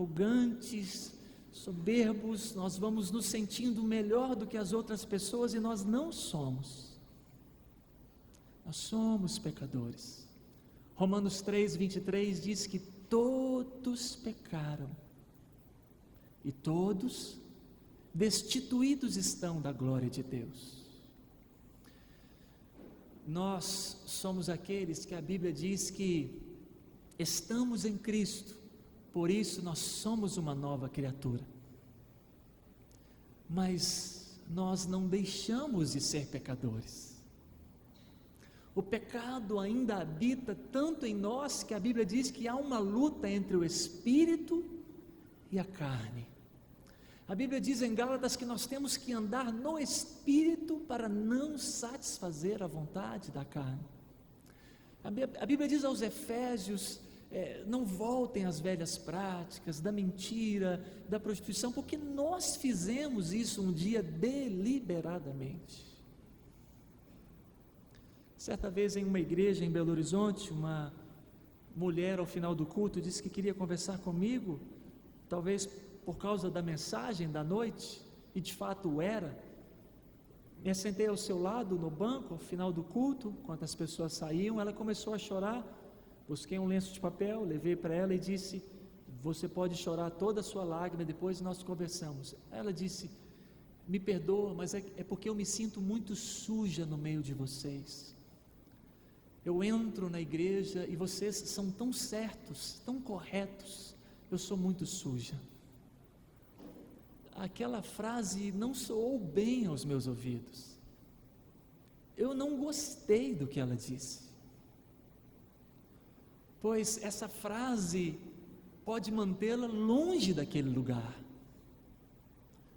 arrogantes, soberbos, nós vamos nos sentindo melhor do que as outras pessoas, e nós não somos. Nós somos pecadores. Romanos 3:23 diz que todos pecaram e todos destituídos estão da glória de Deus. Nós somos aqueles que a Bíblia diz que estamos em Cristo, por isso nós somos uma nova criatura. Mas nós não deixamos de ser pecadores. O pecado ainda habita tanto em nós que a Bíblia diz que há uma luta entre o espírito e a carne. A Bíblia diz em Gálatas que nós temos que andar no espírito para não satisfazer a vontade da carne. A Bíblia diz aos Efésios, não voltem às velhas práticas da mentira, da prostituição, porque nós fizemos isso um dia deliberadamente. Certa vez em uma igreja em Belo Horizonte, uma mulher ao final do culto disse que queria conversar comigo, talvez por causa da mensagem da noite, e de fato era. Me assentei ao seu lado no banco ao final do culto, enquanto as pessoas saíam, ela começou a chorar. Busquei um lenço de papel, levei para ela e disse: você pode chorar toda a sua lágrima, depois nós conversamos. Ela disse: me perdoa, mas é porque eu me sinto muito suja no meio de vocês. Eu entro na igreja e vocês são tão certos, tão corretos, eu sou muito suja. Aquela frase não soou bem aos meus ouvidos. Eu não gostei do que ela disse, pois essa frase pode mantê-la longe daquele lugar,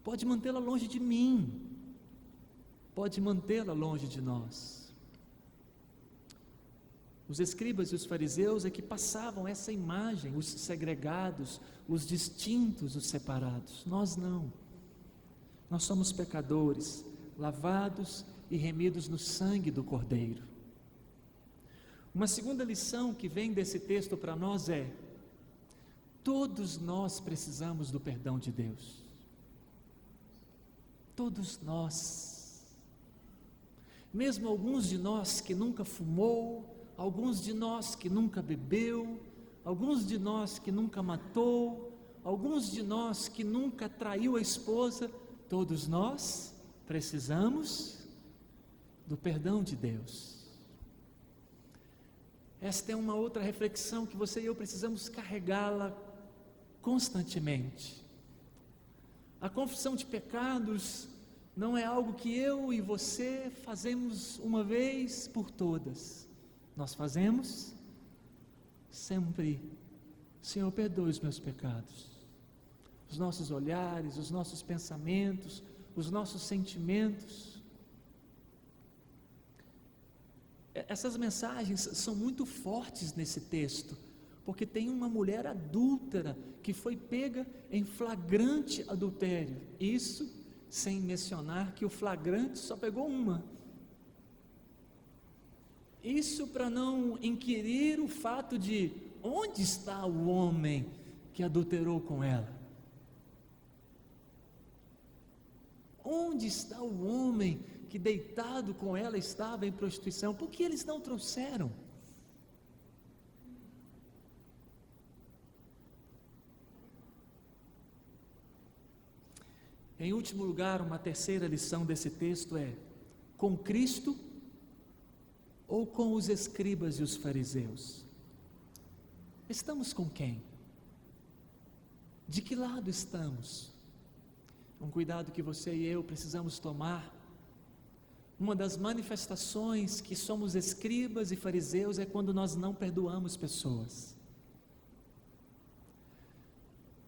pode mantê-la longe de mim, pode mantê-la longe de nós. Os escribas e os fariseus é que passavam essa imagem, os segregados, os distintos, os separados. Nós não. Nós somos pecadores, lavados e remidos no sangue do Cordeiro. Uma segunda lição que vem desse texto para nós é: todos nós precisamos do perdão de Deus. Todos nós. Mesmo alguns de nós que nunca fumou, alguns de nós que nunca bebeu, alguns de nós que nunca matou, alguns de nós que nunca traiu a esposa, todos nós precisamos do perdão de Deus. Esta é uma outra reflexão que você e eu precisamos carregá-la constantemente. A confissão de pecados não é algo que eu e você fazemos uma vez por todas. Nós fazemos sempre: Senhor, perdoe os meus pecados. Os nossos olhares, os nossos pensamentos, os nossos sentimentos. Essas mensagens são muito fortes nesse texto, porque tem uma mulher adúltera que foi pega em flagrante adultério. Isso sem mencionar que o flagrante só pegou uma. Isso para não inquirir o fato de onde está o homem que adulterou com ela? Onde está o homem que deitado com ela estava em prostituição? Por que eles não trouxeram? Em último lugar, uma terceira lição desse texto é: com Cristo ou com os escribas e os fariseus? Estamos com quem? De que lado estamos? Um cuidado que você e eu precisamos tomar. Uma das manifestações que somos escribas e fariseus é quando nós não perdoamos pessoas.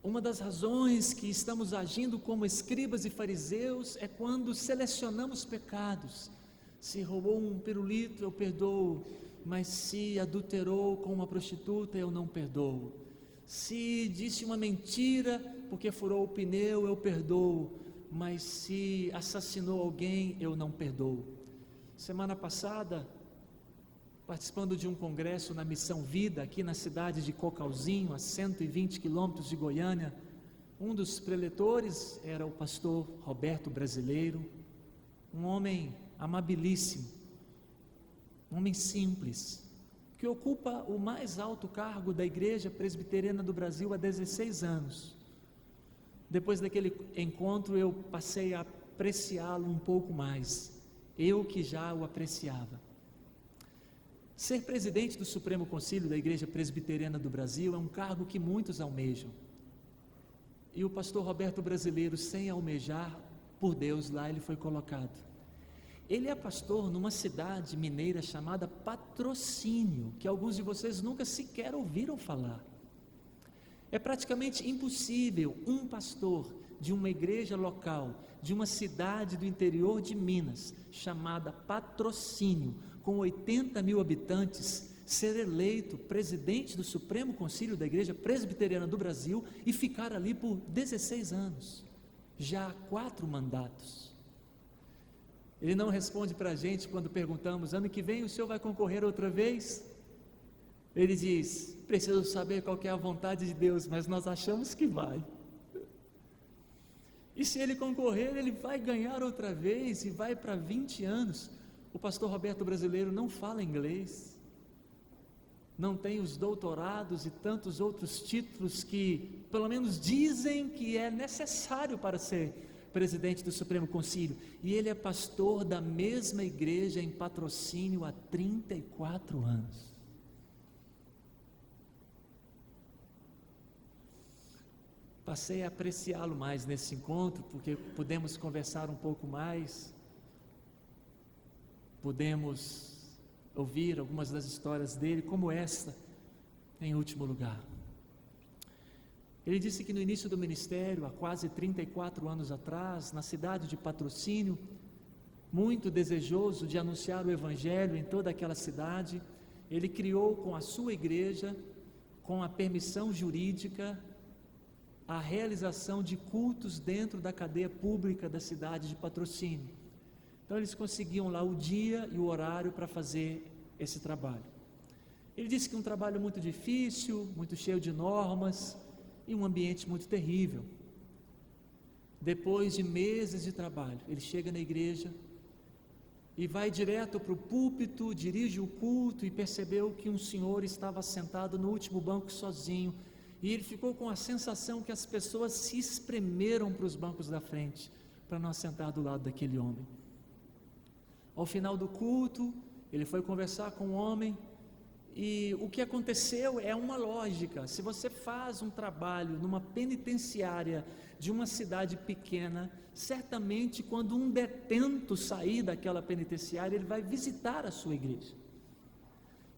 Uma das razões que estamos agindo como escribas e fariseus é quando selecionamos pecados. Se roubou um pirulito, eu perdoo, mas se adulterou com uma prostituta, eu não perdoo. Se disse uma mentira porque furou o pneu, eu perdoo, mas se assassinou alguém, eu não perdoo. Semana passada, participando de um congresso na Missão Vida, aqui na cidade de Cocalzinho, a 120 quilômetros de Goiânia. Um dos preletores era o pastor Roberto Brasileiro, um homem amabilíssimo, um homem simples, que ocupa o mais alto cargo da Igreja Presbiteriana do Brasil há 16 anos. Depois daquele encontro eu passei a apreciá-lo um pouco mais, eu que já o apreciava. Ser presidente do Supremo Concílio da Igreja Presbiteriana do Brasil é um cargo que muitos almejam. E o pastor Roberto Brasileiro, sem almejar, por Deus, lá ele foi colocado. Ele é pastor numa cidade mineira chamada Patrocínio, que alguns de vocês nunca sequer ouviram falar. É praticamente impossível um pastor de uma igreja local, de uma cidade do interior de Minas, chamada Patrocínio, com 80 mil habitantes, ser eleito presidente do Supremo Concílio da Igreja Presbiteriana do Brasil e ficar ali por 16 anos, já há 4 mandatos. Ele não responde para a gente quando perguntamos: ano que vem o senhor vai concorrer outra vez? Ele diz: preciso saber qual que é a vontade de Deus, mas nós achamos que vai. E se ele concorrer, ele vai ganhar outra vez e vai para 20 anos. O pastor Roberto Brasileiro não fala inglês, não tem os doutorados e tantos outros títulos que, pelo menos, dizem que é necessário para ser presidente do Supremo Concílio. E ele é pastor da mesma igreja em Patrocínio há 34 anos. Passei a apreciá-lo mais nesse encontro, porque pudemos conversar um pouco mais, pudemos ouvir algumas das histórias dele, como esta, em último lugar. Ele disse que no início do ministério, há quase 34 anos atrás, na cidade de Patrocínio, muito desejoso de anunciar o Evangelho em toda aquela cidade, ele criou com a sua igreja, com a permissão jurídica, a realização de cultos dentro da cadeia pública da cidade de Patrocínio. Então eles conseguiam lá o dia e o horário para fazer esse trabalho. Ele disse que um trabalho muito difícil, muito cheio de normas e um ambiente muito terrível. Depois de meses de trabalho, ele chega na igreja e vai direto para o púlpito, dirige o culto e percebeu que um senhor estava sentado no último banco sozinho. E ele ficou com a sensação que as pessoas se espremeram para os bancos da frente, para não sentar do lado daquele homem. Ao final do culto, ele foi conversar com o homem, e o que aconteceu é uma lógica. Se você faz um trabalho numa penitenciária de uma cidade pequena, certamente quando um detento sair daquela penitenciária, ele vai visitar a sua igreja.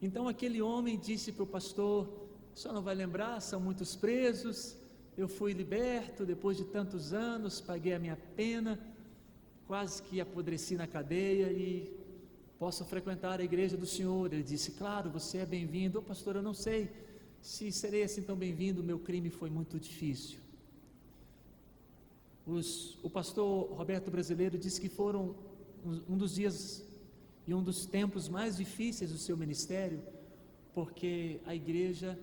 Então aquele homem disse para o pastor: o senhor não vai lembrar, são muitos presos, eu fui liberto depois de tantos anos, paguei a minha pena, quase que apodreci na cadeia e posso frequentar a igreja do senhor. Ele disse: claro, você é bem-vindo. Pastor, eu não sei se serei assim tão bem-vindo, meu crime foi muito difícil. O pastor Roberto Brasileiro disse que foram um dos dias e um dos tempos mais difíceis do seu ministério, porque a igreja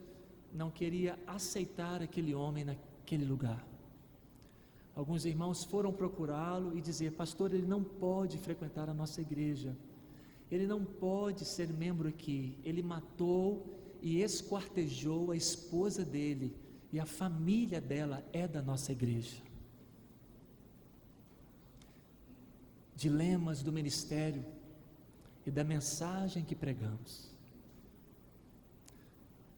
não queria aceitar aquele homem naquele lugar. Alguns irmãos foram procurá-lo e dizer: pastor, ele não pode frequentar a nossa igreja, ele não pode ser membro aqui, ele matou e esquartejou a esposa dele, e a família dela é da nossa igreja. Dilemas do ministério e da mensagem que pregamos.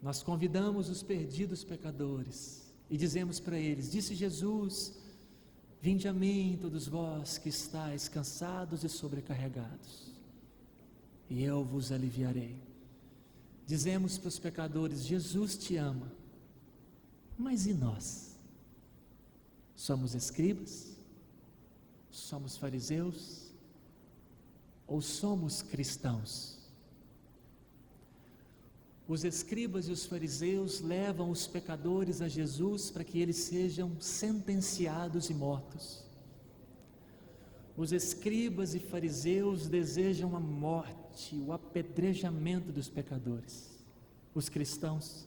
Nós convidamos os perdidos pecadores e dizemos para eles: disse Jesus, vinde a mim todos vós que estáis cansados e sobrecarregados, e eu vos aliviarei. Dizemos para os pecadores: Jesus te ama. Mas e nós? Somos escribas? Somos fariseus? Ou somos cristãos? Os escribas e os fariseus levam os pecadores a Jesus para que eles sejam sentenciados e mortos. Os escribas e fariseus desejam a morte, o apedrejamento dos pecadores. Os cristãos,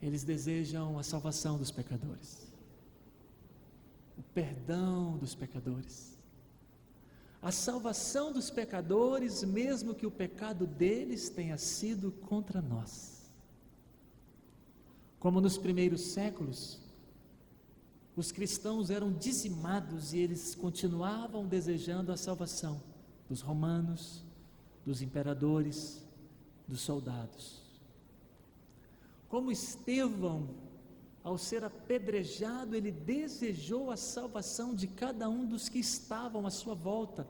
eles desejam a salvação dos pecadores, o perdão dos pecadores, a salvação dos pecadores, mesmo que o pecado deles tenha sido contra nós. Como nos primeiros séculos, os cristãos eram dizimados e eles continuavam desejando a salvação dos romanos, dos imperadores, dos soldados. Como Estevão, ao ser apedrejado, ele desejou a salvação de cada um dos que estavam à sua volta,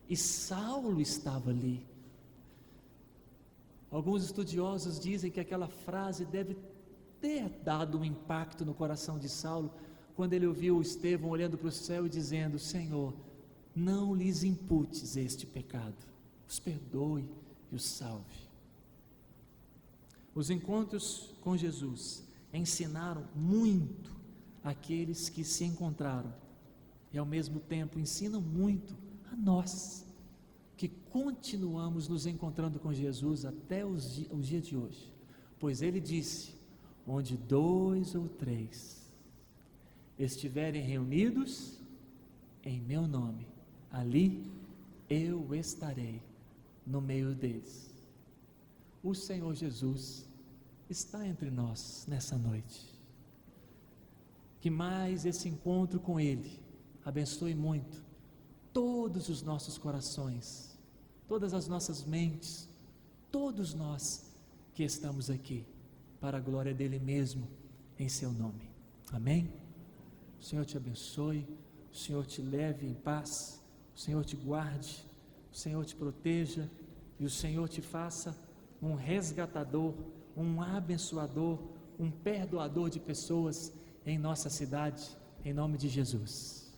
e Saulo estava ali. Alguns estudiosos dizem que aquela frase deve ter dado um impacto no coração de Saulo, quando ele ouviu Estevão olhando para o céu e dizendo: Senhor, não lhes imputes este pecado, os perdoe e os salve. Os encontros com Jesus ensinaram muito àqueles que se encontraram, e ao mesmo tempo ensinam muito a nós, que continuamos nos encontrando com Jesus até o dia de hoje, pois Ele disse: onde 2 ou 3 estiverem reunidos em meu nome, ali eu estarei no meio deles. O Senhor Jesus está entre nós nessa noite. Que mais esse encontro com Ele abençoe muito todos os nossos corações, todas as nossas mentes, todos nós que estamos aqui, para a glória dEle mesmo, em Seu nome. Amém? O Senhor te abençoe, o Senhor te leve em paz, o Senhor te guarde, o Senhor te proteja e o Senhor te faça um resgatador, um abençoador, um perdoador de pessoas em nossa cidade, em nome de Jesus.